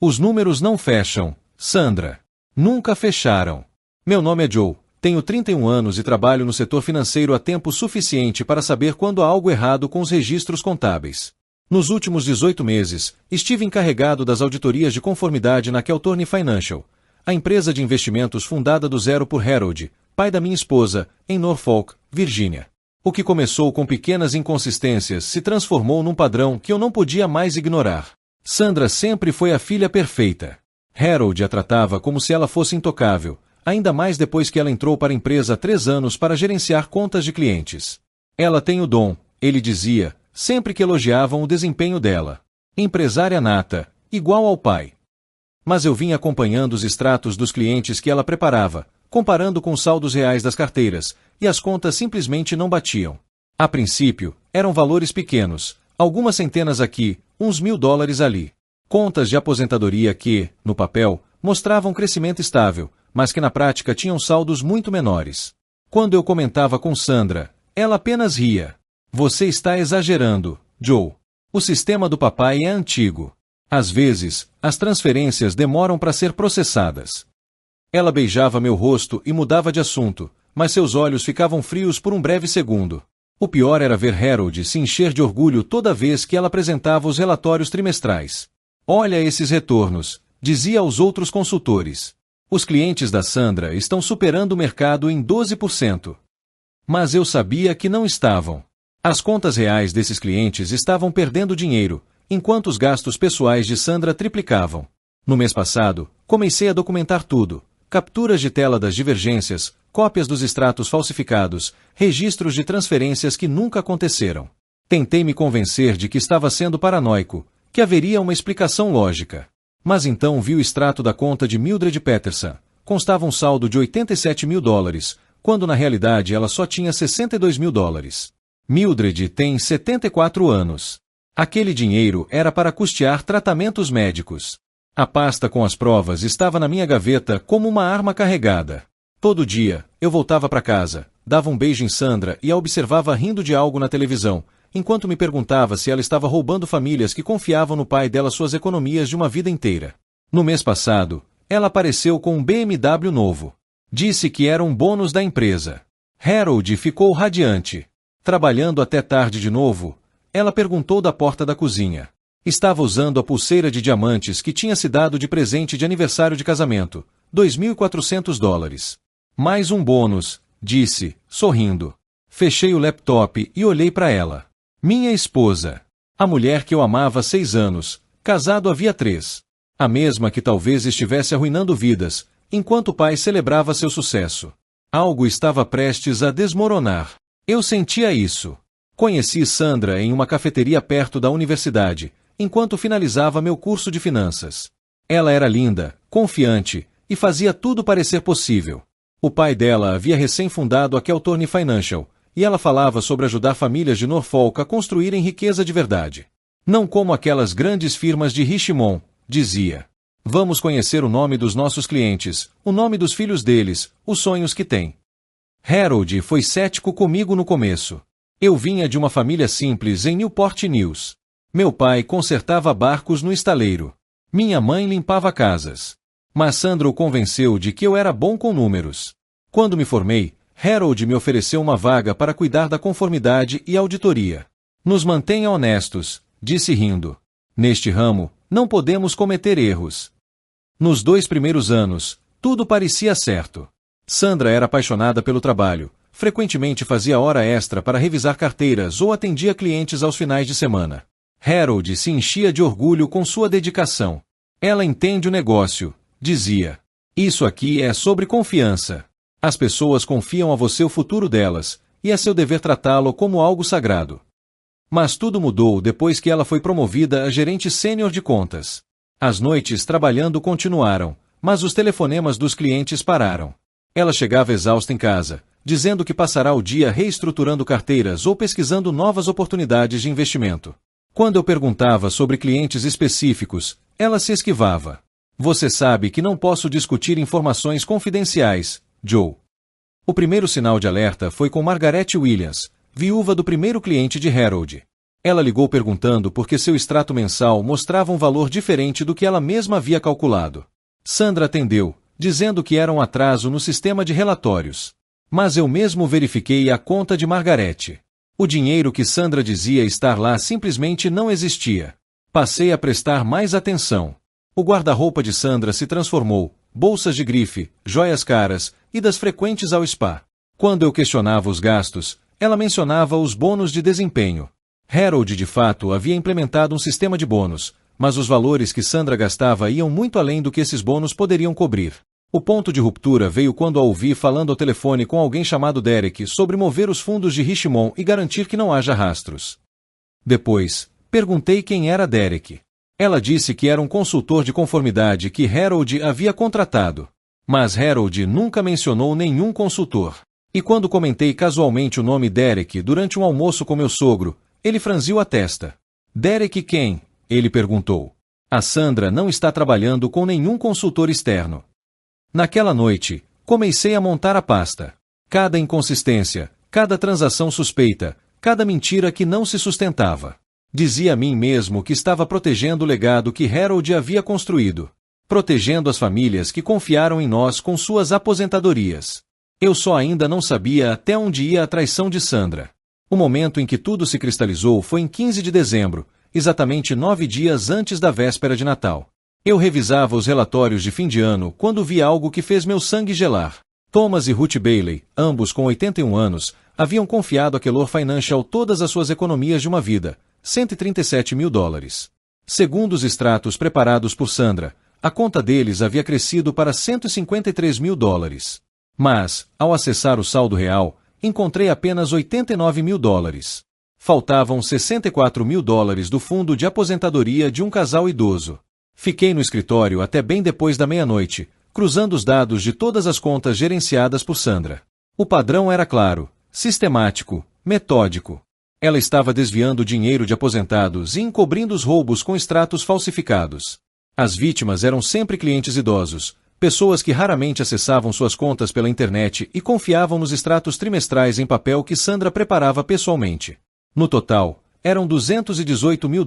Os números não fecham, Sandra. Nunca fecharam. Meu nome é Joe, tenho 31 anos e trabalho no setor financeiro há tempo suficiente para saber quando há algo errado com os registros contábeis. Nos últimos 18 meses, estive encarregado das auditorias de conformidade na Keltorne Financial, a empresa de investimentos fundada do zero por Harold, pai da minha esposa, em Norfolk, Virgínia. O que começou com pequenas inconsistências se transformou num padrão que eu não podia mais ignorar. Sandra sempre foi a filha perfeita. Harold a tratava como se ela fosse intocável, ainda mais depois que ela entrou para a empresa há 3 anos para gerenciar contas de clientes. Ela tem o dom, ele dizia, sempre que elogiavam o desempenho dela. Empresária nata, igual ao pai. Mas eu vinha acompanhando os extratos dos clientes que ela preparava, comparando com os saldos reais das carteiras, e as contas simplesmente não batiam. A princípio, eram valores pequenos, algumas centenas aqui, uns $1.000 ali. Contas de aposentadoria que, no papel, mostravam crescimento estável, mas que na prática tinham saldos muito menores. Quando eu comentava com Sandra, ela apenas ria. Você está exagerando, Joe. O sistema do papai é antigo. Às vezes, as transferências demoram para ser processadas. Ela beijava meu rosto e mudava de assunto, mas seus olhos ficavam frios por um breve segundo. O pior era ver Harold se encher de orgulho toda vez que ela apresentava os relatórios trimestrais. Olha esses retornos, dizia aos outros consultores. Os clientes da Sandra estão superando o mercado em 12%. Mas eu sabia que não estavam. As contas reais desses clientes estavam perdendo dinheiro, enquanto os gastos pessoais de Sandra triplicavam. No mês passado, comecei a documentar tudo: capturas de tela das divergências, cópias dos extratos falsificados, registros de transferências que nunca aconteceram. Tentei me convencer de que estava sendo paranoico, que haveria uma explicação lógica. Mas então vi o extrato da conta de Mildred Peterson. Constava um saldo de $87.000, quando na realidade ela só tinha $62.000. Mildred tem 74 anos. Aquele dinheiro era para custear tratamentos médicos. A pasta com as provas estava na minha gaveta como uma arma carregada. Todo dia, eu voltava para casa, dava um beijo em Sandra e a observava rindo de algo na televisão, enquanto me perguntava se ela estava roubando famílias que confiavam no pai dela suas economias de uma vida inteira. No mês passado, ela apareceu com um BMW novo. Disse que era um bônus da empresa. Harold ficou radiante. Trabalhando até tarde de novo, ela perguntou da porta da cozinha. Estava usando a pulseira de diamantes que tinha se dado de presente de aniversário de casamento, $2.400. Mais um bônus, disse, sorrindo. Fechei o laptop e olhei para ela. Minha esposa. A mulher que eu amava há 6 anos, casado havia 3. A mesma que talvez estivesse arruinando vidas, enquanto o pai celebrava seu sucesso. Algo estava prestes a desmoronar. Eu sentia isso. Conheci Sandra em uma cafeteria perto da universidade, enquanto finalizava meu curso de finanças. Ela era linda, confiante, e fazia tudo parecer possível. O pai dela havia recém-fundado a Keltorne Financial, e ela falava sobre ajudar famílias de Norfolk a construírem riqueza de verdade. Não como aquelas grandes firmas de Richmond, dizia. Vamos conhecer o nome dos nossos clientes, o nome dos filhos deles, os sonhos que têm. Harold foi cético comigo no começo. Eu vinha de uma família simples em Newport News. Meu pai consertava barcos no estaleiro. Minha mãe limpava casas. Mas Sandra o convenceu de que eu era bom com números. Quando me formei, Harold me ofereceu uma vaga para cuidar da conformidade e auditoria. Nos mantenha honestos, disse rindo. Neste ramo, não podemos cometer erros. Nos 2 primeiros anos, tudo parecia certo. Sandra era apaixonada pelo trabalho, frequentemente fazia hora extra para revisar carteiras ou atendia clientes aos finais de semana. Harold se enchia de orgulho com sua dedicação. Ela entende o negócio, dizia. Isso aqui é sobre confiança. As pessoas confiam a você o futuro delas, e é seu dever tratá-lo como algo sagrado. Mas tudo mudou depois que ela foi promovida a gerente sênior de contas. As noites trabalhando continuaram, mas os telefonemas dos clientes pararam. Ela chegava exausta em casa, dizendo que passará o dia reestruturando carteiras ou pesquisando novas oportunidades de investimento. Quando eu perguntava sobre clientes específicos, ela se esquivava. Você sabe que não posso discutir informações confidenciais, Joe. O primeiro sinal de alerta foi com Margaret Williams, viúva do primeiro cliente de Harold. Ela ligou perguntando por que seu extrato mensal mostrava um valor diferente do que ela mesma havia calculado. Sandra atendeu, dizendo que era um atraso no sistema de relatórios. Mas eu mesmo verifiquei a conta de Margarete. O dinheiro que Sandra dizia estar lá simplesmente não existia. Passei a prestar mais atenção. O guarda-roupa de Sandra se transformou, bolsas de grife, joias caras, idas frequentes ao spa. Quando eu questionava os gastos, ela mencionava os bônus de desempenho. Harold de fato havia implementado um sistema de bônus, mas os valores que Sandra gastava iam muito além do que esses bônus poderiam cobrir. O ponto de ruptura veio quando a ouvi falando ao telefone com alguém chamado Derek sobre mover os fundos de Richmond e garantir que não haja rastros. Depois, perguntei quem era Derek. Ela disse que era um consultor de conformidade que Harold havia contratado. Mas Harold nunca mencionou nenhum consultor. E quando comentei casualmente o nome Derek durante um almoço com meu sogro, ele franziu a testa. Derek quem? Ele perguntou. A Sandra não está trabalhando com nenhum consultor externo. Naquela noite, comecei a montar a pasta. Cada inconsistência, cada transação suspeita, cada mentira que não se sustentava. Dizia a mim mesmo que estava protegendo o legado que Harold havia construído. Protegendo as famílias que confiaram em nós com suas aposentadorias. Eu só ainda não sabia até onde ia a traição de Sandra. O momento em que tudo se cristalizou foi em 15 de dezembro, exatamente 9 dias antes da véspera de Natal. Eu revisava os relatórios de fim de ano quando vi algo que fez meu sangue gelar. Thomas e Ruth Bailey, ambos com 81 anos, haviam confiado a Keller Financial todas as suas economias de uma vida, $137 mil. Segundo os extratos preparados por Sandra, a conta deles havia crescido para $153 mil. Mas, ao acessar o saldo real, encontrei apenas $89 mil. Faltavam $64 mil do fundo de aposentadoria de um casal idoso. Fiquei no escritório até bem depois da meia-noite, cruzando os dados de todas as contas gerenciadas por Sandra. O padrão era claro, sistemático, metódico. Ela estava desviando dinheiro de aposentados e encobrindo os roubos com extratos falsificados. As vítimas eram sempre clientes idosos, pessoas que raramente acessavam suas contas pela internet e confiavam nos extratos trimestrais em papel que Sandra preparava pessoalmente. No total, eram $218 mil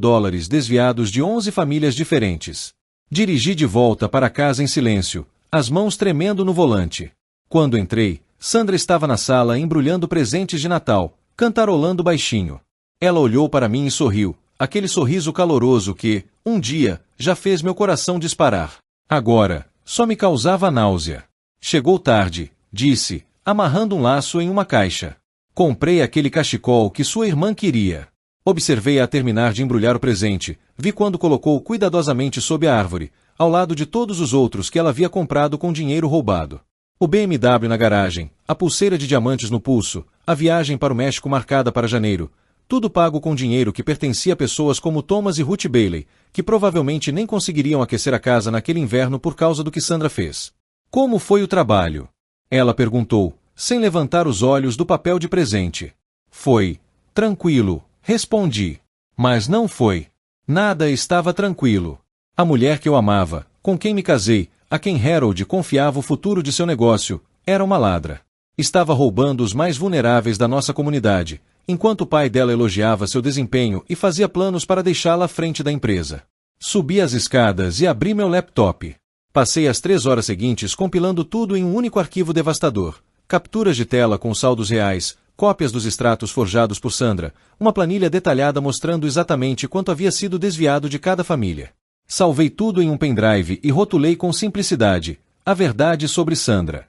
desviados de 11 famílias diferentes. Dirigi de volta para casa em silêncio, as mãos tremendo no volante. Quando entrei, Sandra estava na sala embrulhando presentes de Natal, cantarolando baixinho. Ela olhou para mim e sorriu, aquele sorriso caloroso que, um dia, já fez meu coração disparar. Agora, só me causava náusea. Chegou tarde, disse, amarrando um laço em uma caixa. Comprei aquele cachecol que sua irmã queria. Observei-a terminar de embrulhar o presente, vi quando colocou cuidadosamente sob a árvore, ao lado de todos os outros que ela havia comprado com dinheiro roubado. O BMW na garagem, a pulseira de diamantes no pulso, a viagem para o México marcada para janeiro, tudo pago com dinheiro que pertencia a pessoas como Thomas e Ruth Bailey, que provavelmente nem conseguiriam aquecer a casa naquele inverno por causa do que Sandra fez. Como foi o trabalho? Ela perguntou, sem levantar os olhos do papel de presente. Foi tranquilo. Respondi. Mas não foi. Nada estava tranquilo. A mulher que eu amava, com quem me casei, a quem Harold confiava o futuro de seu negócio, era uma ladra. Estava roubando os mais vulneráveis da nossa comunidade, enquanto o pai dela elogiava seu desempenho e fazia planos para deixá-la à frente da empresa. Subi as escadas e abri meu laptop. Passei as 3 horas seguintes compilando tudo em um único arquivo devastador. Capturas de tela com saldos reais, cópias dos extratos forjados por Sandra, uma planilha detalhada mostrando exatamente quanto havia sido desviado de cada família. Salvei tudo em um pendrive e rotulei com simplicidade, a verdade sobre Sandra.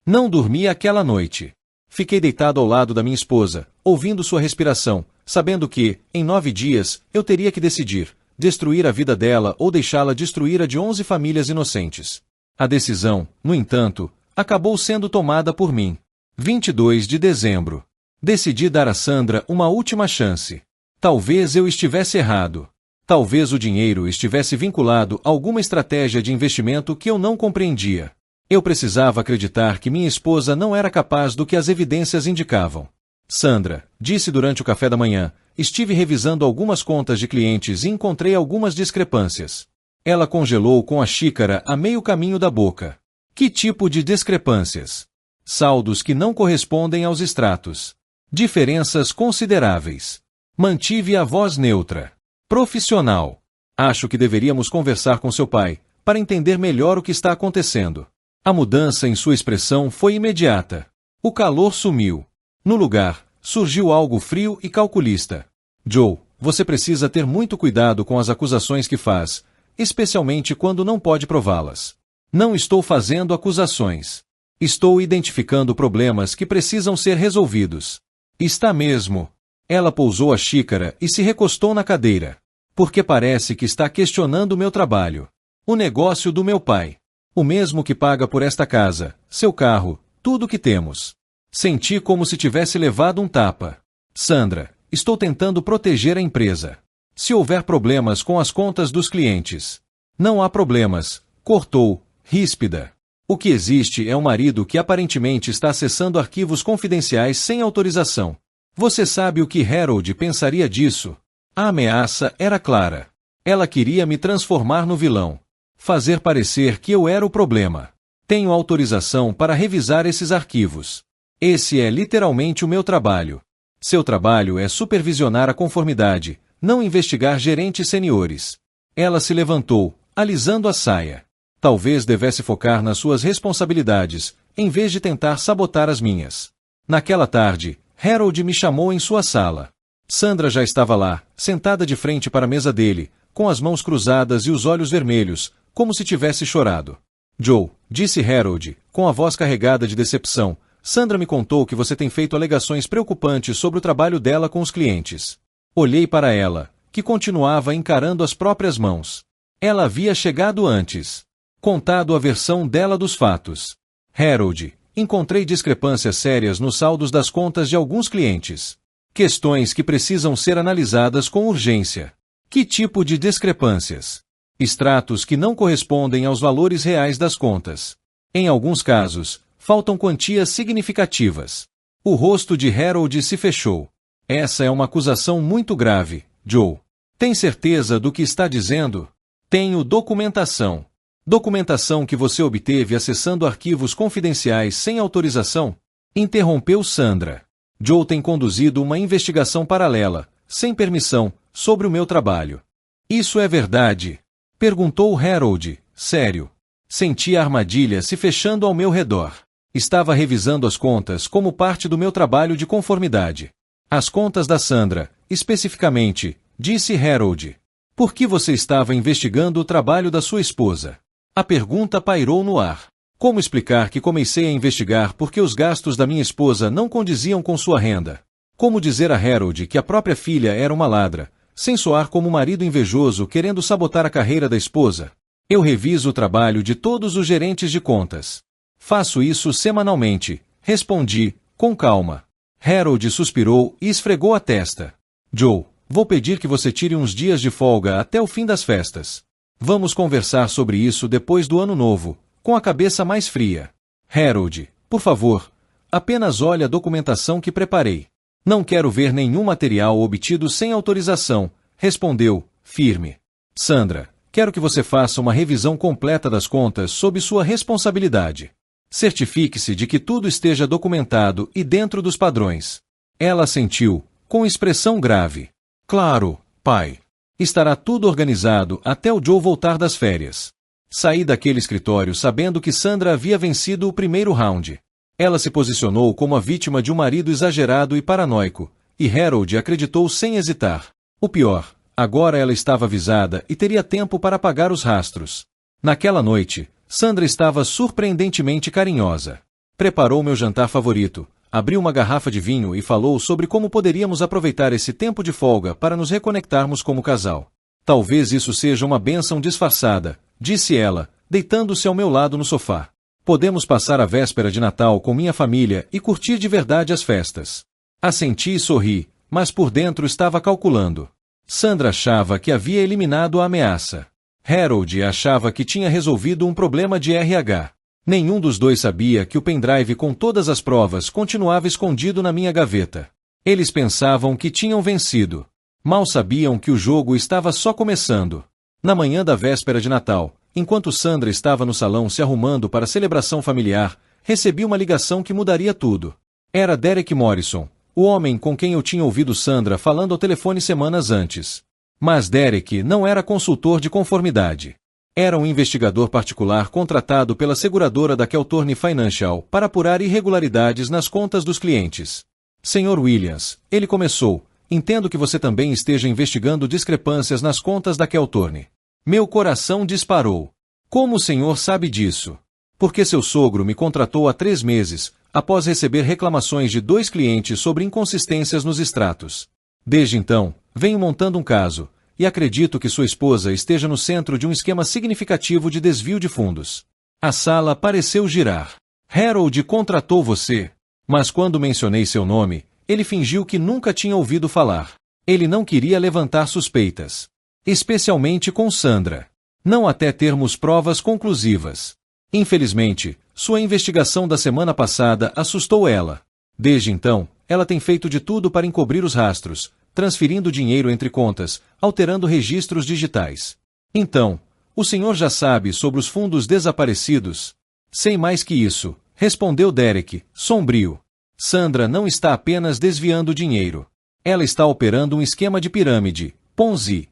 Não dormi aquela noite. Fiquei deitado ao lado da minha esposa, ouvindo sua respiração, sabendo que, em 9 dias, eu teria que decidir, destruir a vida dela ou deixá-la destruir a de 11 famílias inocentes. A decisão, no entanto, acabou sendo tomada por mim. 22 de dezembro. Decidi dar a Sandra uma última chance. Talvez eu estivesse errado. Talvez o dinheiro estivesse vinculado a alguma estratégia de investimento que eu não compreendia. Eu precisava acreditar que minha esposa não era capaz do que as evidências indicavam. Sandra, disse durante o café da manhã, estive revisando algumas contas de clientes e encontrei algumas discrepâncias. Ela congelou com a xícara a meio caminho da boca. Que tipo de discrepâncias? Saldos que não correspondem aos extratos. Diferenças consideráveis. Mantive a voz neutra. Profissional. Acho que deveríamos conversar com seu pai, para entender melhor o que está acontecendo. A mudança em sua expressão foi imediata. O calor sumiu. No lugar, surgiu algo frio e calculista. Joe, você precisa ter muito cuidado com as acusações que faz, especialmente quando não pode prová-las. Não estou fazendo acusações. Estou identificando problemas que precisam ser resolvidos. Está mesmo. Ela pousou a xícara e se recostou na cadeira. Porque parece que está questionando meu trabalho. O negócio do meu pai. O mesmo que paga por esta casa, seu carro, tudo o que temos. Senti como se tivesse levado um tapa. Sandra, estou tentando proteger a empresa. Se houver problemas com as contas dos clientes. Não há problemas, cortou, ríspida. O que existe é um marido que aparentemente está acessando arquivos confidenciais sem autorização. Você sabe o que Harold pensaria disso? A ameaça era clara. Ela queria me transformar no vilão. Fazer parecer que eu era o problema. Tenho autorização para revisar esses arquivos. Esse é literalmente o meu trabalho. Seu trabalho é supervisionar a conformidade, não investigar gerentes seniores. Ela se levantou, alisando a saia. Talvez devesse focar nas suas responsabilidades, em vez de tentar sabotar as minhas. Naquela tarde, Harold me chamou em sua sala. Sandra já estava lá, sentada de frente para a mesa dele, com as mãos cruzadas e os olhos vermelhos, como se tivesse chorado. Joe, disse Harold, com a voz carregada de decepção, Sandra me contou que você tem feito alegações preocupantes sobre o trabalho dela com os clientes. Olhei para ela, que continuava encarando as próprias mãos. Ela havia chegado antes. Contado a versão dela dos fatos. Harold, encontrei discrepâncias sérias nos saldos das contas de alguns clientes. Questões que precisam ser analisadas com urgência. Que tipo de discrepâncias? Extratos que não correspondem aos valores reais das contas. Em alguns casos, faltam quantias significativas. O rosto de Harold se fechou. Essa é uma acusação muito grave, Joe. Tem certeza do que está dizendo? Tenho documentação. Documentação que você obteve acessando arquivos confidenciais sem autorização? Interrompeu Sandra. Joe tem conduzido uma investigação paralela, sem permissão, sobre o meu trabalho. Isso é verdade? Perguntou Harold, sério. Senti a armadilha se fechando ao meu redor. Estava revisando as contas como parte do meu trabalho de conformidade. As contas da Sandra, especificamente, disse Harold. Por que você estava investigando o trabalho da sua esposa? A pergunta pairou no ar. Como explicar que comecei a investigar porque os gastos da minha esposa não condiziam com sua renda? Como dizer a Harold que a própria filha era uma ladra, sem soar como um marido invejoso querendo sabotar a carreira da esposa? Eu reviso o trabalho de todos os gerentes de contas. Faço isso semanalmente, respondi, com calma. Harold suspirou e esfregou a testa. Joe, vou pedir que você tire uns dias de folga até o fim das festas. Vamos conversar sobre isso depois do ano novo, com a cabeça mais fria. Harold, por favor, apenas olhe a documentação que preparei. Não quero ver nenhum material obtido sem autorização, respondeu, firme. Sandra, quero que você faça uma revisão completa das contas sob sua responsabilidade. Certifique-se de que tudo esteja documentado e dentro dos padrões. Ela assentiu, com expressão grave. Claro, pai. Estará tudo organizado até o Joe voltar das férias. Saí daquele escritório sabendo que Sandra havia vencido o primeiro round. Ela se posicionou como a vítima de um marido exagerado e paranoico, e Harold acreditou sem hesitar. O pior, agora ela estava avisada e teria tempo para apagar os rastros. Naquela noite, Sandra estava surpreendentemente carinhosa. Preparou meu jantar favorito, abriu uma garrafa de vinho e falou sobre como poderíamos aproveitar esse tempo de folga para nos reconectarmos como casal. Talvez isso seja uma bênção disfarçada, disse ela, deitando-se ao meu lado no sofá. Podemos passar a véspera de Natal com minha família e curtir de verdade as festas. Assenti e sorri, mas por dentro estava calculando. Sandra achava que havia eliminado a ameaça. Harold achava que tinha resolvido um problema de RH. Nenhum dos dois sabia que o pendrive com todas as provas continuava escondido na minha gaveta. Eles pensavam que tinham vencido. Mal sabiam que o jogo estava só começando. Na manhã da véspera de Natal, enquanto Sandra estava no salão se arrumando para a celebração familiar, recebi uma ligação que mudaria tudo. Era Derek Morrison, o homem com quem eu tinha ouvido Sandra falando ao telefone semanas antes. Mas Derek não era consultor de conformidade. Era um investigador particular contratado pela seguradora da Keltorne Financial para apurar irregularidades nas contas dos clientes. Sr. Williams, ele começou, entendo que você também esteja investigando discrepâncias nas contas da Keltorne. Meu coração disparou. Como o senhor sabe disso? Porque seu sogro me contratou há 3 meses, após receber reclamações de 2 clientes sobre inconsistências nos extratos. Desde então, venho montando um caso, e acredito que sua esposa esteja no centro de um esquema significativo de desvio de fundos. A sala pareceu girar. Harold contratou você. Mas quando mencionei seu nome, ele fingiu que nunca tinha ouvido falar. Ele não queria levantar suspeitas. Especialmente com Sandra. Não até termos provas conclusivas. Infelizmente, sua investigação da semana passada assustou ela. Desde então, ela tem feito de tudo para encobrir os rastros, transferindo dinheiro entre contas, alterando registros digitais. Então, o senhor já sabe sobre os fundos desaparecidos? Sei mais que isso, respondeu Derek, sombrio. Sandra não está apenas desviando dinheiro. Ela está operando um esquema de pirâmide, Ponzi.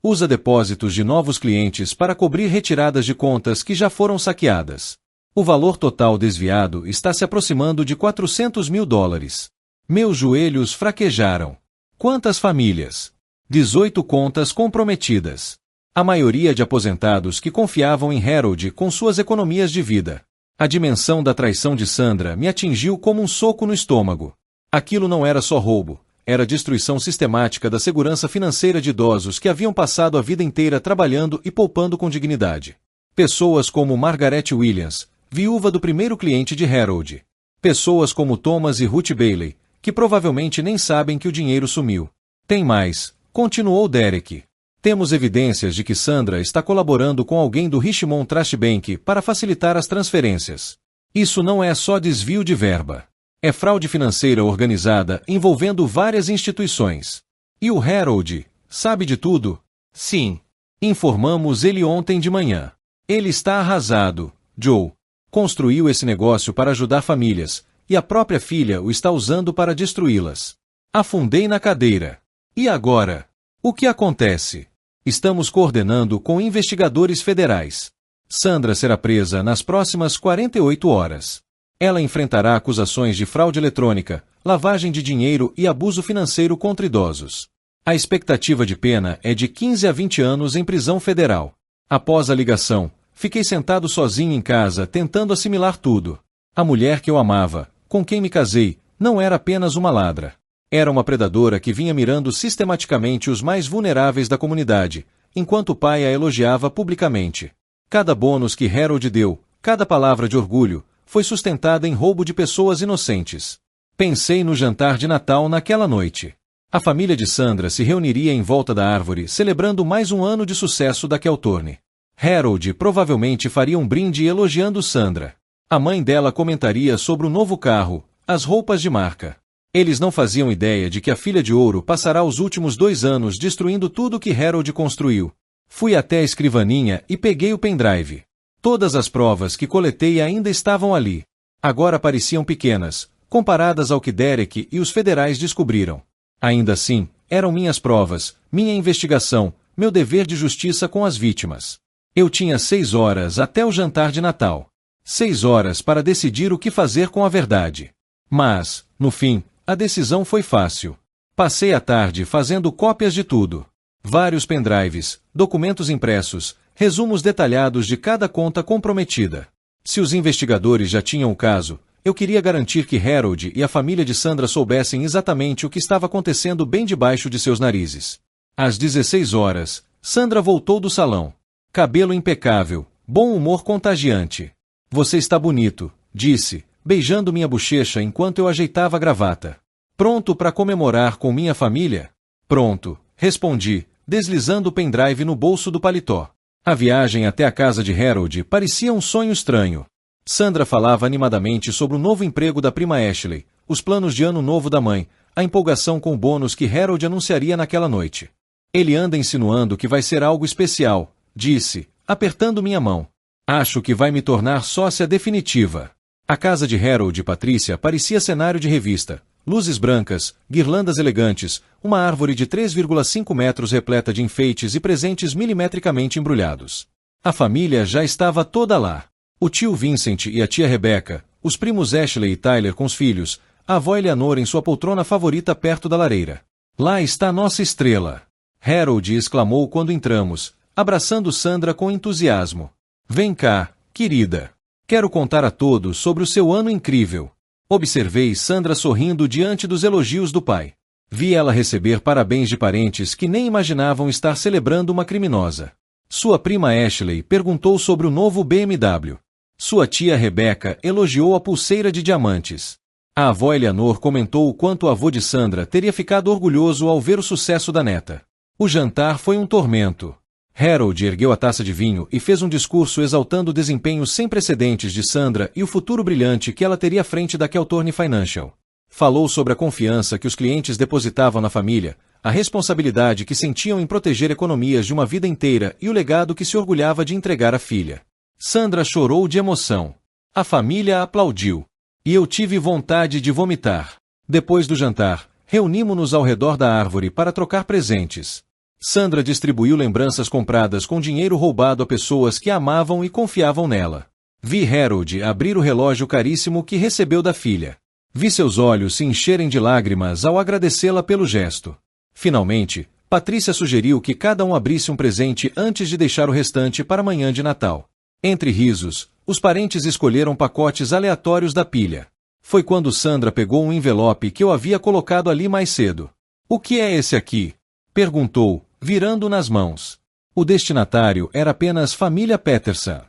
Usa depósitos de novos clientes para cobrir retiradas de contas que já foram saqueadas. O valor total desviado está se aproximando de $400 mil. Meus joelhos fraquejaram. Quantas famílias? 18 contas comprometidas. A maioria de aposentados que confiavam em Harold com suas economias de vida. A dimensão da traição de Sandra me atingiu como um soco no estômago. Aquilo não era só roubo. Era destruição sistemática da segurança financeira de idosos que haviam passado a vida inteira trabalhando e poupando com dignidade. Pessoas como Margaret Williams, viúva do primeiro cliente de Harold. Pessoas como Thomas e Ruth Bailey, que provavelmente nem sabem que o dinheiro sumiu. Tem mais, continuou Derek. Temos evidências de que Sandra está colaborando com alguém do Richmond Trust Bank para facilitar as transferências. Isso não é só desvio de verba. É fraude financeira organizada envolvendo várias instituições. E o Harold, sabe de tudo? Sim. Informamos ele ontem de manhã. Ele está arrasado, Joe. Construiu esse negócio para ajudar famílias, e a própria filha o está usando para destruí-las. Afundei na cadeira. E agora? O que acontece? Estamos coordenando com investigadores federais. Sandra será presa nas próximas 48 horas. Ela enfrentará acusações de fraude eletrônica, lavagem de dinheiro e abuso financeiro contra idosos. A expectativa de pena é de 15 a 20 anos em prisão federal. Após a ligação, fiquei sentado sozinho em casa tentando assimilar tudo. A mulher que eu amava, com quem me casei, não era apenas uma ladra. Era uma predadora que vinha mirando sistematicamente os mais vulneráveis da comunidade, enquanto o pai a elogiava publicamente. Cada bônus que Harold deu, cada palavra de orgulho, foi sustentada em roubo de pessoas inocentes. Pensei no jantar de Natal naquela noite. A família de Sandra se reuniria em volta da árvore, celebrando mais um ano de sucesso da Keltorne. Harold provavelmente faria um brinde elogiando Sandra. A mãe dela comentaria sobre o novo carro, as roupas de marca. Eles não faziam ideia de que a filha de ouro passará os últimos 2 anos destruindo tudo que Harold construiu. Fui até a escrivaninha e peguei o pendrive. Todas as provas que coletei ainda estavam ali. Agora pareciam pequenas, comparadas ao que Derek e os federais descobriram. Ainda assim, eram minhas provas, minha investigação, meu dever de justiça com as vítimas. Eu tinha 6 horas até o jantar de Natal. 6 horas para decidir o que fazer com a verdade. Mas, no fim, a decisão foi fácil. Passei a tarde fazendo cópias de tudo. Vários pendrives, documentos impressos, resumos detalhados de cada conta comprometida. Se os investigadores já tinham o caso, eu queria garantir que Harold e a família de Sandra soubessem exatamente o que estava acontecendo bem debaixo de seus narizes. Às 16 horas, Sandra voltou do salão. Cabelo impecável, bom humor contagiante. Você está bonito, disse, beijando minha bochecha enquanto eu ajeitava a gravata. Pronto para comemorar com minha família? Pronto, respondi, deslizando o pendrive no bolso do paletó. A viagem até a casa de Harold parecia um sonho estranho. Sandra falava animadamente sobre o novo emprego da prima Ashley, os planos de ano novo da mãe, a empolgação com o bônus que Harold anunciaria naquela noite. Ele anda insinuando que vai ser algo especial, disse, apertando minha mão. Acho que vai me tornar sócia definitiva. A casa de Harold e Patrícia parecia cenário de revista, luzes brancas, guirlandas elegantes, uma árvore de 3,5 metros repleta de enfeites e presentes milimetricamente embrulhados. A família já estava toda lá. O tio Vincent e a tia Rebecca, os primos Ashley e Tyler com os filhos, a avó Eleanor em sua poltrona favorita perto da lareira. Lá está nossa estrela! Harold exclamou quando entramos, abraçando Sandra com entusiasmo. Vem cá, querida. Quero contar a todos sobre o seu ano incrível. Observei Sandra sorrindo diante dos elogios do pai. Vi ela receber parabéns de parentes que nem imaginavam estar celebrando uma criminosa. Sua prima Ashley perguntou sobre o novo BMW. Sua tia Rebecca elogiou a pulseira de diamantes. A avó Eleanor comentou o quanto o avô de Sandra teria ficado orgulhoso ao ver o sucesso da neta. O jantar foi um tormento. Harold ergueu a taça de vinho e fez um discurso exaltando o desempenho sem precedentes de Sandra e o futuro brilhante que ela teria à frente da Keltorne Financial. Falou sobre a confiança que os clientes depositavam na família, a responsabilidade que sentiam em proteger economias de uma vida inteira e o legado que se orgulhava de entregar à filha. Sandra chorou de emoção. A família aplaudiu. E eu tive vontade de vomitar. Depois do jantar, reunimos-nos ao redor da árvore para trocar presentes. Sandra distribuiu lembranças compradas com dinheiro roubado a pessoas que a amavam e confiavam nela. Vi Harold abrir o relógio caríssimo que recebeu da filha. Vi seus olhos se encherem de lágrimas ao agradecê-la pelo gesto. Finalmente, Patrícia sugeriu que cada um abrisse um presente antes de deixar o restante para amanhã de Natal. Entre risos, os parentes escolheram pacotes aleatórios da pilha. Foi quando Sandra pegou um envelope que eu havia colocado ali mais cedo. "O que é esse aqui?" perguntou, virando nas mãos. O destinatário era apenas família Peterson.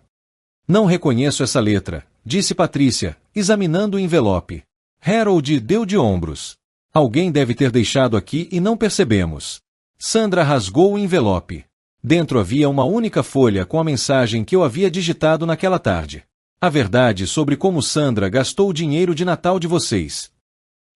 "Não reconheço essa letra", disse Patrícia, examinando o envelope. Harold deu de ombros. "Alguém deve ter deixado aqui e não percebemos." Sandra rasgou o envelope. Dentro havia uma única folha com a mensagem que eu havia digitado naquela tarde. A verdade sobre como Sandra gastou o dinheiro de Natal de vocês.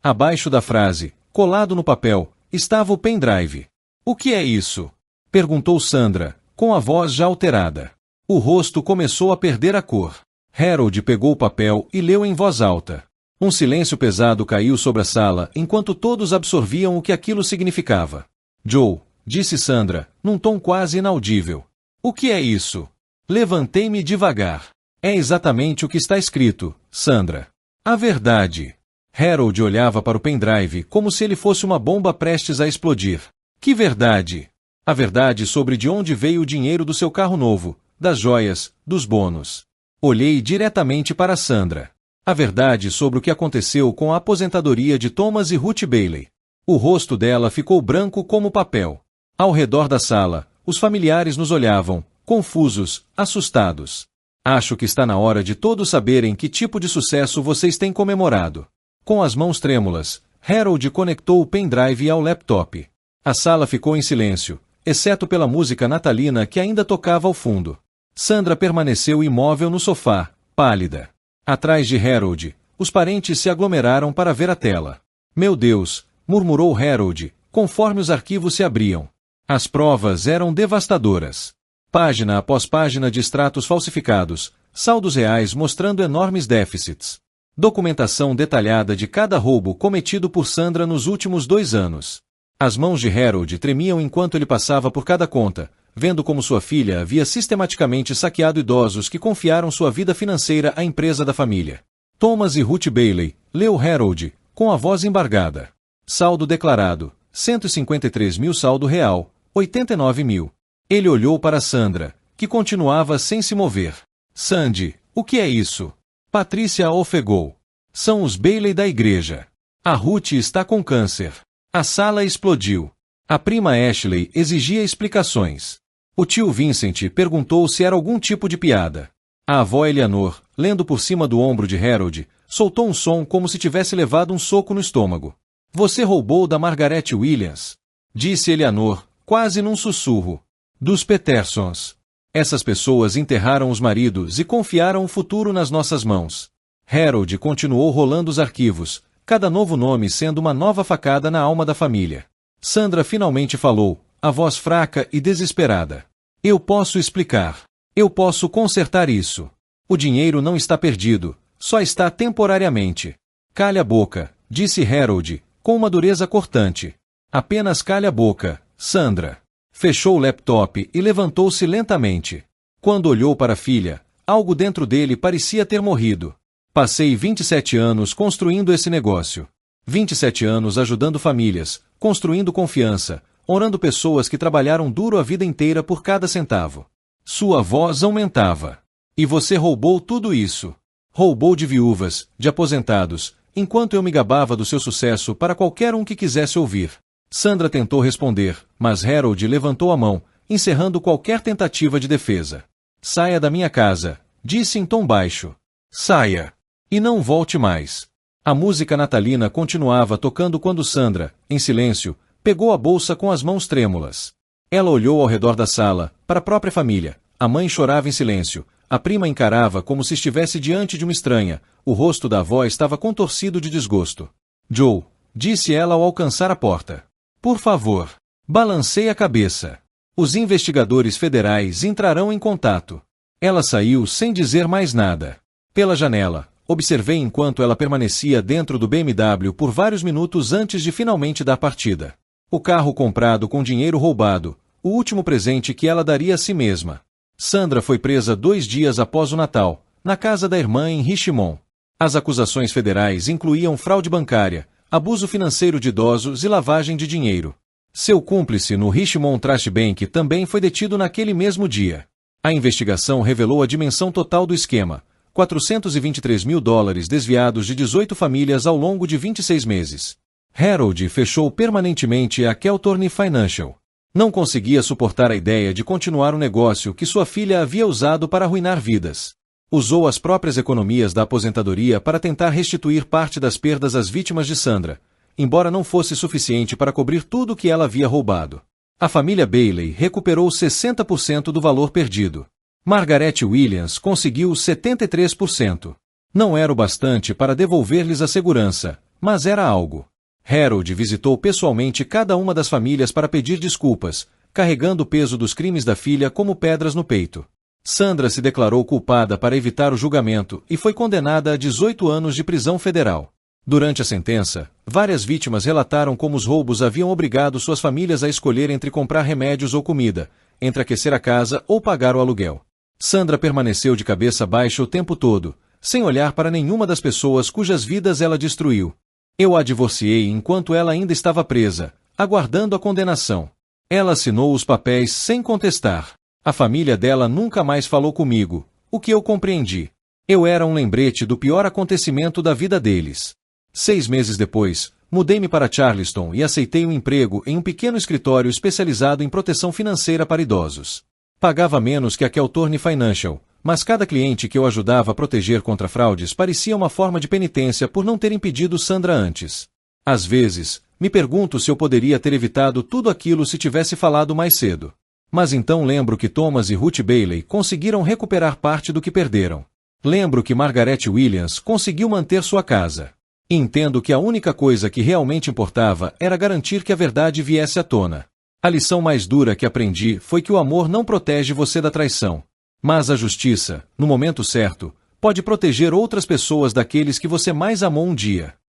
Abaixo da frase, colado no papel, estava o pendrive. "O que é isso?" perguntou Sandra, com a voz já alterada. O rosto começou a perder a cor. Harold pegou o papel e leu em voz alta. Um silêncio pesado caiu sobre a sala enquanto todos absorviam o que aquilo significava. "Joe", disse Sandra, num tom quase inaudível. "O que é isso?" Levantei-me devagar. "É exatamente o que está escrito, Sandra." "A verdade." Harold olhava para o pendrive como se ele fosse uma bomba prestes a explodir. "Que verdade?" "A verdade sobre de onde veio o dinheiro do seu carro novo, das joias, dos bônus." Olhei diretamente para Sandra. "A verdade sobre o que aconteceu com a aposentadoria de Thomas e Ruth Bailey." O rosto dela ficou branco como papel. Ao redor da sala, os familiares nos olhavam, confusos, assustados. "Acho que está na hora de todos saberem que tipo de sucesso vocês têm comemorado." Com as mãos trêmulas, Harold conectou o pendrive ao laptop. A sala ficou em silêncio, exceto pela música natalina que ainda tocava ao fundo. Sandra permaneceu imóvel no sofá, pálida. Atrás de Harold, os parentes se aglomeraram para ver a tela. "Meu Deus", murmurou Harold, conforme os arquivos se abriam. As provas eram devastadoras. Página após página de extratos falsificados, saldos reais mostrando enormes déficits. Documentação detalhada de cada roubo cometido por Sandra nos últimos 2 anos. As mãos de Harold tremiam enquanto ele passava por cada conta, vendo como sua filha havia sistematicamente saqueado idosos que confiaram sua vida financeira à empresa da família. "Thomas e Ruth Bailey", leu Harold, com a voz embargada. "Saldo declarado, 153 mil, saldo real, 89 mil. Ele olhou para Sandra, que continuava sem se mover. "Sandy, o que é isso?" Patrícia ofegou. "São os Bailey da igreja. A Ruth está com câncer." A sala explodiu. A prima Ashley exigia explicações. O tio Vincent perguntou se era algum tipo de piada. A avó Eleanor, lendo por cima do ombro de Harold, soltou um som como se tivesse levado um soco no estômago. "Você roubou da Margaret Williams", disse Eleanor, quase num sussurro. "Dos Petersons. Essas pessoas enterraram os maridos e confiaram o futuro nas nossas mãos." Harold continuou rolando os arquivos, cada novo nome sendo uma nova facada na alma da família. Sandra finalmente falou, a voz fraca e desesperada. "Eu posso explicar. Eu posso consertar isso. O dinheiro não está perdido, só está temporariamente." "Calha a boca", disse Harold, com uma dureza cortante. Apenas cale a boca, Sandra. Fechou o laptop e levantou-se lentamente. Quando olhou para a filha, algo dentro dele parecia ter morrido. Passei 27 anos construindo esse negócio. 27 anos ajudando famílias, construindo confiança, honrando pessoas que trabalharam duro a vida inteira por cada centavo. Sua voz aumentava. E você roubou tudo isso. Roubou de viúvas, de aposentados, enquanto eu me gabava do seu sucesso para qualquer um que quisesse ouvir. Sandra tentou responder, mas Harold levantou a mão, encerrando qualquer tentativa de defesa. Saia da minha casa, disse em tom baixo. Saia. E não volte mais. A música natalina continuava tocando quando Sandra, em silêncio, pegou a bolsa com as mãos trêmulas. Ela olhou ao redor da sala, para a própria família. A mãe chorava em silêncio. A prima encarava como se estivesse diante de uma estranha. O rosto da avó estava contorcido de desgosto. Joe, disse ela ao alcançar a porta. Por favor. Balancei a cabeça. Os investigadores federais entrarão em contato. Ela saiu sem dizer mais nada. Pela janela, observei enquanto ela permanecia dentro do BMW por vários minutos antes de finalmente dar partida. O carro comprado com dinheiro roubado, o último presente que ela daria a si mesma. Sandra foi presa 2 dias após o Natal, na casa da irmã em Richmond. As acusações federais incluíam fraude bancária, abuso financeiro de idosos e lavagem de dinheiro. Seu cúmplice no Richmond Trust Bank também foi detido naquele mesmo dia. A investigação revelou a dimensão total do esquema, $423 mil desviados de 18 famílias ao longo de 26 meses. Harold fechou permanentemente a Keltorne Financial. Não conseguia suportar a ideia de continuar o negócio que sua filha havia usado para arruinar vidas. Usou as próprias economias da aposentadoria para tentar restituir parte das perdas às vítimas de Sandra, embora não fosse suficiente para cobrir tudo o que ela havia roubado. A família Bailey recuperou 60% do valor perdido. Margaret Williams conseguiu 73%. Não era o bastante para devolver-lhes a segurança, mas era algo. Harold visitou pessoalmente cada uma das famílias para pedir desculpas, carregando o peso dos crimes da filha como pedras no peito. Sandra se declarou culpada para evitar o julgamento e foi condenada a 18 anos de prisão federal. Durante a sentença, várias vítimas relataram como os roubos haviam obrigado suas famílias a escolher entre comprar remédios ou comida, entre aquecer a casa ou pagar o aluguel. Sandra permaneceu de cabeça baixa o tempo todo, sem olhar para nenhuma das pessoas cujas vidas ela destruiu. Eu a divorciei enquanto ela ainda estava presa, aguardando a condenação. Ela assinou os papéis sem contestar. A família dela nunca mais falou comigo, o que eu compreendi. Eu era um lembrete do pior acontecimento da vida deles. 6 meses depois, mudei-me para Charleston e aceitei um emprego em um pequeno escritório especializado em proteção financeira para idosos. Pagava menos que a Keltorne Financial, mas cada cliente que eu ajudava a proteger contra fraudes parecia uma forma de penitência por não ter impedido Sandra antes. Às vezes, me pergunto se eu poderia ter evitado tudo aquilo se tivesse falado mais cedo. Mas então lembro que Thomas e Ruth Bailey conseguiram recuperar parte do que perderam. Lembro que Margaret Williams conseguiu manter sua casa. E entendo que a única coisa que realmente importava era garantir que a verdade viesse à tona. A lição mais dura que aprendi foi que o amor não protege você da traição. Mas a justiça, no momento certo, pode proteger outras pessoas daqueles que você mais amou um dia.